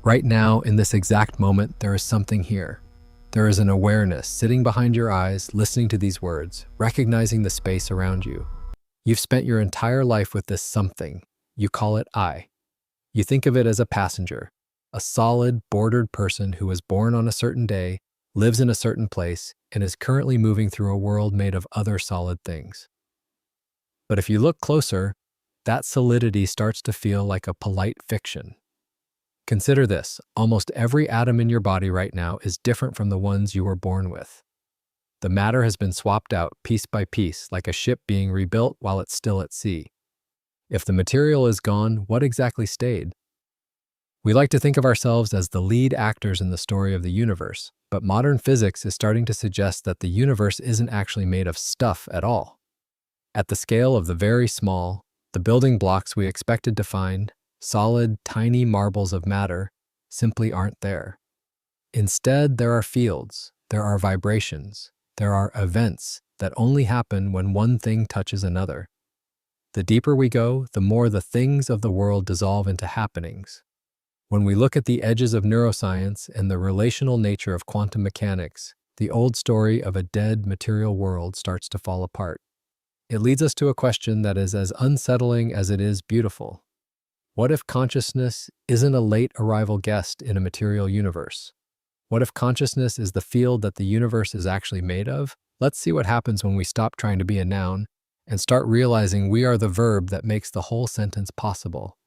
Right now, in this exact moment, there is something here. There is an awareness sitting behind your eyes, listening to these words, recognizing the space around you. You've spent your entire life with this something. You call it I. You think of it as a passenger, a solid, bordered person who was born on a certain day, lives in a certain place, and is currently moving through a world made of other solid things. But if you look closer, that solidity starts to feel like a polite fiction. Consider this: almost every atom in your body right now is different from the ones you were born with. The matter has been swapped out piece by piece, like a ship being rebuilt while it's still at sea. If the material is gone, what exactly stayed? We like to think of ourselves as the lead actors in the story of the universe, but modern physics is starting to suggest that the universe isn't actually made of stuff at all. At the scale of the very small, the building blocks we expected to find, solid, tiny marbles of matter, simply aren't there. Instead, there are fields, there are vibrations, there are events that only happen when one thing touches another. The deeper we go, the more the things of the world dissolve into happenings. When we look at the edges of neuroscience and the relational nature of quantum mechanics, the old story of a dead material world starts to fall apart. It leads us to a question that is as unsettling as it is beautiful. What if consciousness isn't a late arrival guest in a material universe? What if consciousness is the field that the universe is actually made of? Let's see what happens when we stop trying to be a noun and start realizing we are the verb that makes the whole sentence possible.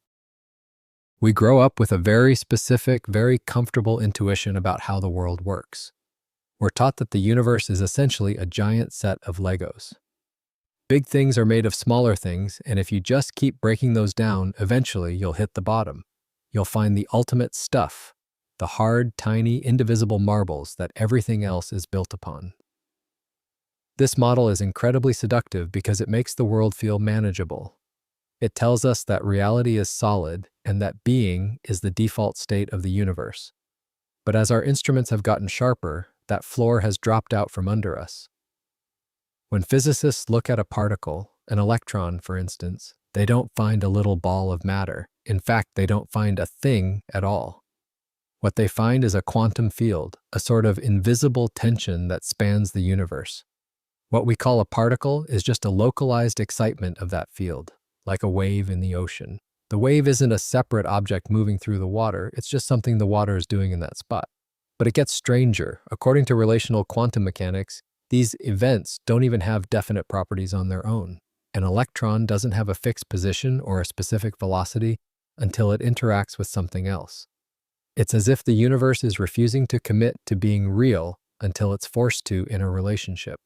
We grow up with a very specific, very comfortable intuition about how the world works. We're taught that the universe is essentially a giant set of Legos. Big things are made of smaller things, and if you just keep breaking those down, eventually you'll hit the bottom. You'll find the ultimate stuff, the hard, tiny, indivisible marbles that everything else is built upon. This model is incredibly seductive because it makes the world feel manageable. It tells us that reality is solid and that being is the default state of the universe. But as our instruments have gotten sharper, that floor has dropped out from under us. When physicists look at a particle, an electron for instance, they don't find a little ball of matter. In fact, they don't find a thing at all. What they find is a quantum field, a sort of invisible tension that spans the universe. What we call a particle is just a localized excitement of that field, like a wave in the ocean. The wave isn't a separate object moving through the water, it's just something the water is doing in that spot. But it gets stranger. According to relational quantum mechanics, these events don't even have definite properties on their own. An electron doesn't have a fixed position or a specific velocity until it interacts with something else. It's as if the universe is refusing to commit to being real until it's forced to in a relationship.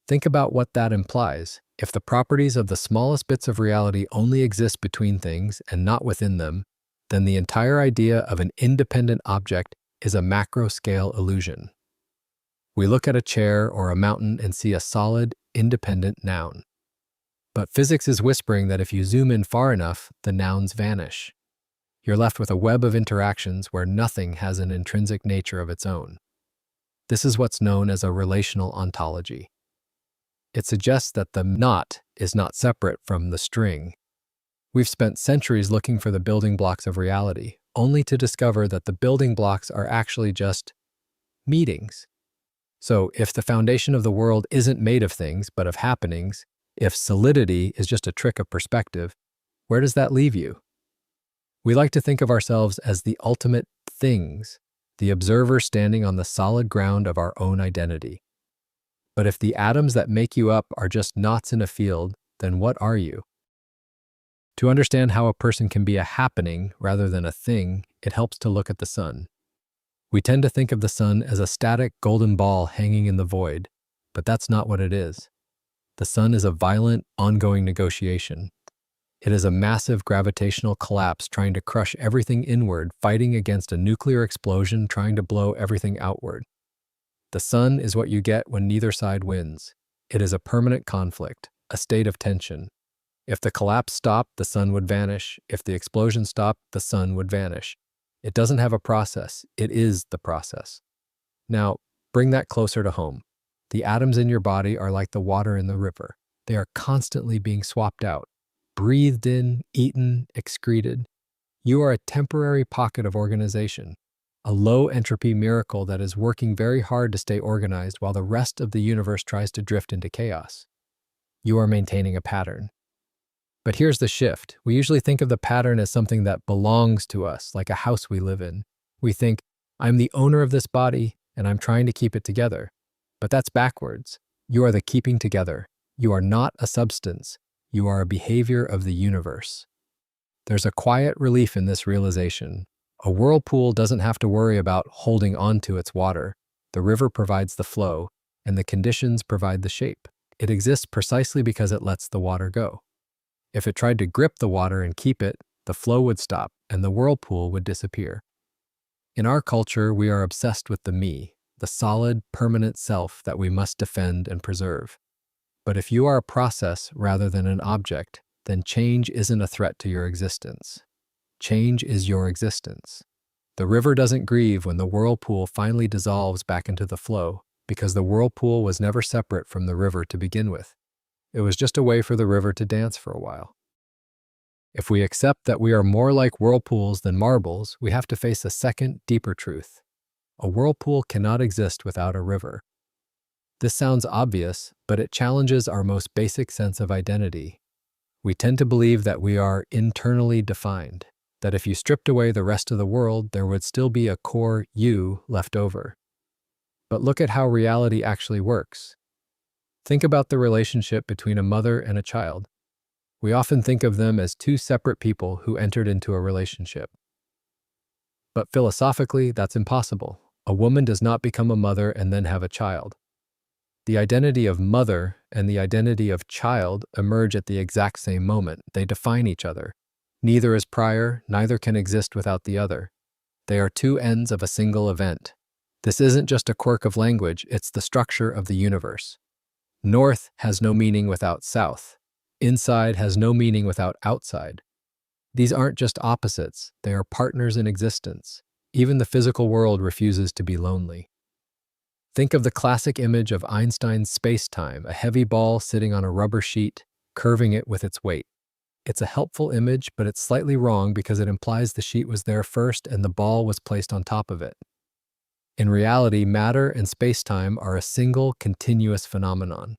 Think about what that implies. If the properties of the smallest bits of reality only exist between things and not within them, then the entire idea of an independent object is a macro-scale illusion. We look at a chair or a mountain and see a solid, independent noun. But physics is whispering that if you zoom in far enough, the nouns vanish. You're left with a web of interactions where nothing has an intrinsic nature of its own. This is what's known as a relational ontology. It suggests that the knot is not separate from the string. We've spent centuries looking for the building blocks of reality, only to discover that the building blocks are actually just meetings. So if the foundation of the world isn't made of things, but of happenings, if solidity is just a trick of perspective, where does that leave you? We like to think of ourselves as the ultimate things, the observer standing on the solid ground of our own identity. But if the atoms that make you up are just knots in a field, then what are you? To understand how a person can be a happening rather than a thing, it helps to look at the sun. We tend to think of the sun as a static golden ball hanging in the void, but that's not what it is. The sun is a violent, ongoing negotiation. It is a massive gravitational collapse trying to crush everything inward, fighting against a nuclear explosion trying to blow everything outward. The sun is what you get when neither side wins. It is a permanent conflict, a state of tension. If the collapse stopped, the sun would vanish. If the explosion stopped, the sun would vanish. It doesn't have a process, it is the process. Now, bring that closer to home. The atoms in your body are like the water in the river. They are constantly being swapped out, breathed in, eaten, excreted. You are a temporary pocket of organization, a low-entropy miracle that is working very hard to stay organized while the rest of the universe tries to drift into chaos. You are maintaining a pattern. But here's the shift. We usually think of the pattern as something that belongs to us, like a house we live in. We think, I'm the owner of this body, and I'm trying to keep it together. But that's backwards. You are the keeping together. You are not a substance. You are a behavior of the universe. There's a quiet relief in this realization. A whirlpool doesn't have to worry about holding on to its water. The river provides the flow, and the conditions provide the shape. It exists precisely because it lets the water go. If it tried to grip the water and keep it, the flow would stop, and the whirlpool would disappear. In our culture, we are obsessed with the me, the solid, permanent self that we must defend and preserve. But if you are a process rather than an object, then change isn't a threat to your existence. Change is your existence. The river doesn't grieve when the whirlpool finally dissolves back into the flow, because the whirlpool was never separate from the river to begin with. It was just a way for the river to dance for a while. If we accept that we are more like whirlpools than marbles, we have to face a second, deeper truth. A whirlpool cannot exist without a river. This sounds obvious, but it challenges our most basic sense of identity. We tend to believe that we are internally defined, that if you stripped away the rest of the world, there would still be a core you left over. But look at how reality actually works. Think about the relationship between a mother and a child. We often think of them as two separate people who entered into a relationship. But philosophically, that's impossible. A woman does not become a mother and then have a child. The identity of mother and the identity of child emerge at the exact same moment. They define each other. Neither is prior, neither can exist without the other. They are two ends of a single event. This isn't just a quirk of language, it's the structure of the universe. North has no meaning without south. Inside has no meaning without outside. These aren't just opposites, they are partners in existence. Even the physical world refuses to be lonely. Think of the classic image of Einstein's space-time, a heavy ball sitting on a rubber sheet, curving it with its weight. It's a helpful image, but it's slightly wrong because it implies the sheet was there first and the ball was placed on top of it. In reality, matter and space-time are a single, continuous phenomenon.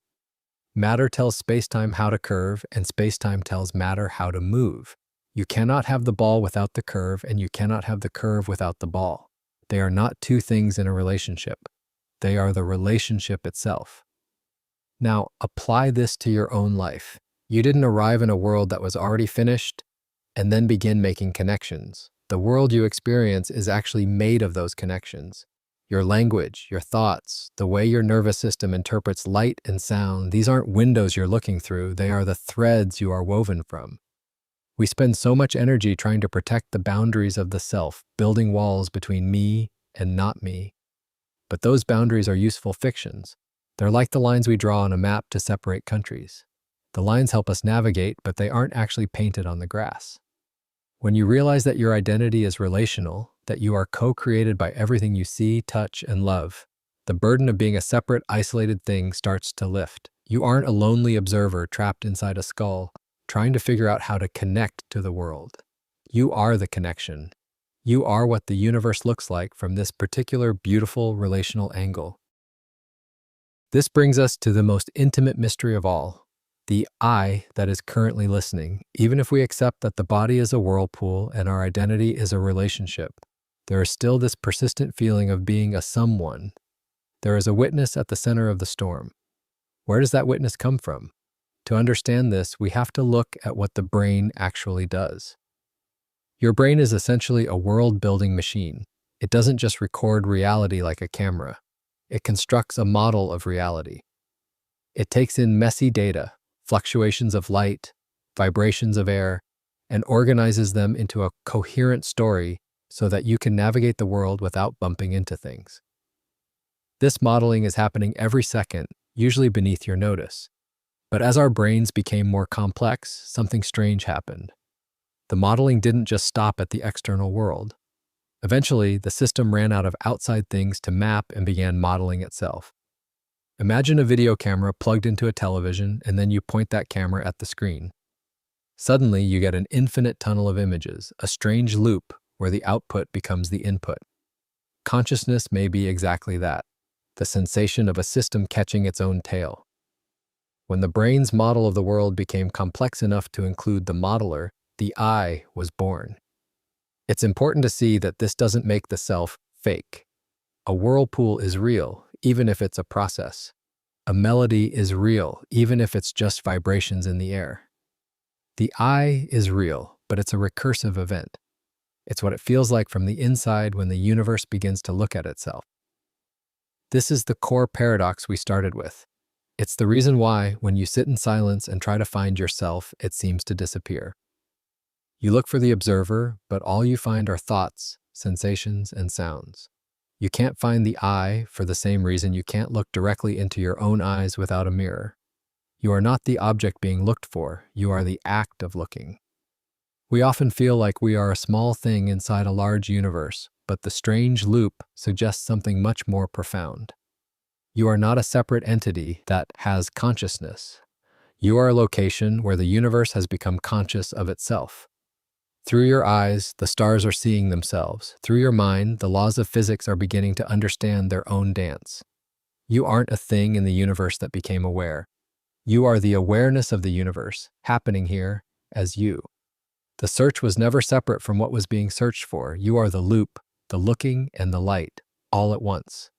Matter tells space-time how to curve, and space-time tells matter how to move. You cannot have the ball without the curve, and you cannot have the curve without the ball. They are not two things in a relationship. They are the relationship itself. Now, apply this to your own life. You didn't arrive in a world that was already finished and then begin making connections. The world you experience is actually made of those connections. Your language, your thoughts, the way your nervous system interprets light and sound, these aren't windows you're looking through, they are the threads you are woven from. We spend so much energy trying to protect the boundaries of the self, building walls between me and not me. But those boundaries are useful fictions. They're like the lines we draw on a map to separate countries. The lines help us navigate, but they aren't actually painted on the grass. When you realize that your identity is relational, that you are co-created by everything you see, touch, and love, the burden of being a separate, isolated thing starts to lift. You aren't a lonely observer trapped inside a skull, trying to figure out how to connect to the world. You are the connection. You are what the universe looks like from this particular beautiful relational angle. This brings us to the most intimate mystery of all, the I that is currently listening. Even if we accept that the body is a whirlpool and our identity is a relationship, there is still this persistent feeling of being a someone. There is a witness at the center of the storm. Where does that witness come from? To understand this, we have to look at what the brain actually does. Your brain is essentially a world-building machine. It doesn't just record reality like a camera. It constructs a model of reality. It takes in messy data, fluctuations of light, vibrations of air, and organizes them into a coherent story so that you can navigate the world without bumping into things. This modeling is happening every second, usually beneath your notice. But as our brains became more complex, something strange happened. The modeling didn't just stop at the external world. Eventually, the system ran out of outside things to map and began modeling itself. Imagine a video camera plugged into a television, and then you point that camera at the screen. Suddenly, you get an infinite tunnel of images, a strange loop where the output becomes the input. Consciousness may be exactly that, the sensation of a system catching its own tail. When the brain's model of the world became complex enough to include the modeler, the I was born. It's important to see that this doesn't make the self fake. A whirlpool is real, even if it's a process. A melody is real, even if it's just vibrations in the air. The I is real, but it's a recursive event. It's what it feels like from the inside when the universe begins to look at itself. This is the core paradox we started with. It's the reason why, when you sit in silence and try to find yourself, it seems to disappear. You look for the observer, but all you find are thoughts, sensations, and sounds. You can't find the I for the same reason you can't look directly into your own eyes without a mirror. You are not the object being looked for, you are the act of looking. We often feel like we are a small thing inside a large universe, but the strange loop suggests something much more profound. You are not a separate entity that has consciousness. You are a location where the universe has become conscious of itself. Through your eyes, the stars are seeing themselves. Through your mind, the laws of physics are beginning to understand their own dance. You aren't a thing in the universe that became aware. You are the awareness of the universe, happening here as you. The search was never separate from what was being searched for. You are the loop, the looking, and the light, all at once.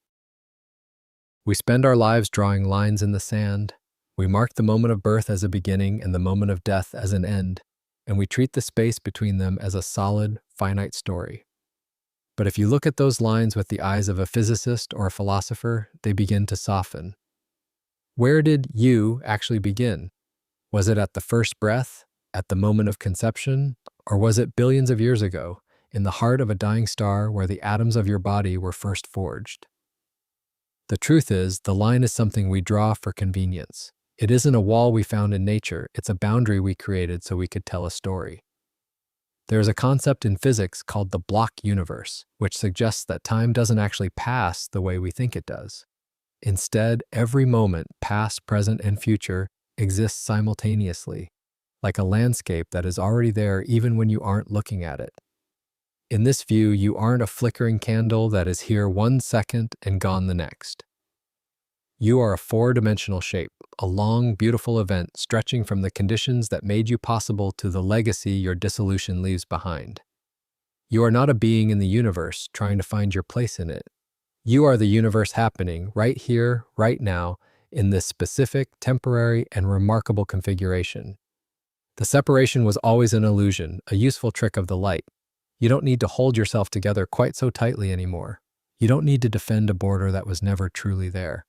We spend our lives drawing lines in the sand. We mark the moment of birth as a beginning and the moment of death as an end, and we treat the space between them as a solid, finite story. But if you look at those lines with the eyes of a physicist or a philosopher, they begin to soften. Where did you actually begin? Was it at the first breath, at the moment of conception, or was it billions of years ago, in the heart of a dying star where the atoms of your body were first forged? The truth is, the line is something we draw for convenience. It isn't a wall we found in nature, it's a boundary we created so we could tell a story. There is a concept in physics called the block universe, which suggests that time doesn't actually pass the way we think it does. Instead, every moment, past, present, and future, exists simultaneously, like a landscape that is already there even when you aren't looking at it. In this view, you aren't a flickering candle that is here 1 second and gone the next. You are a four-dimensional shape, a long, beautiful event stretching from the conditions that made you possible to the legacy your dissolution leaves behind. You are not a being in the universe trying to find your place in it. You are the universe happening right here, right now, in this specific, temporary, and remarkable configuration. The separation was always an illusion, a useful trick of the light. You don't need to hold yourself together quite so tightly anymore. You don't need to defend a border that was never truly there.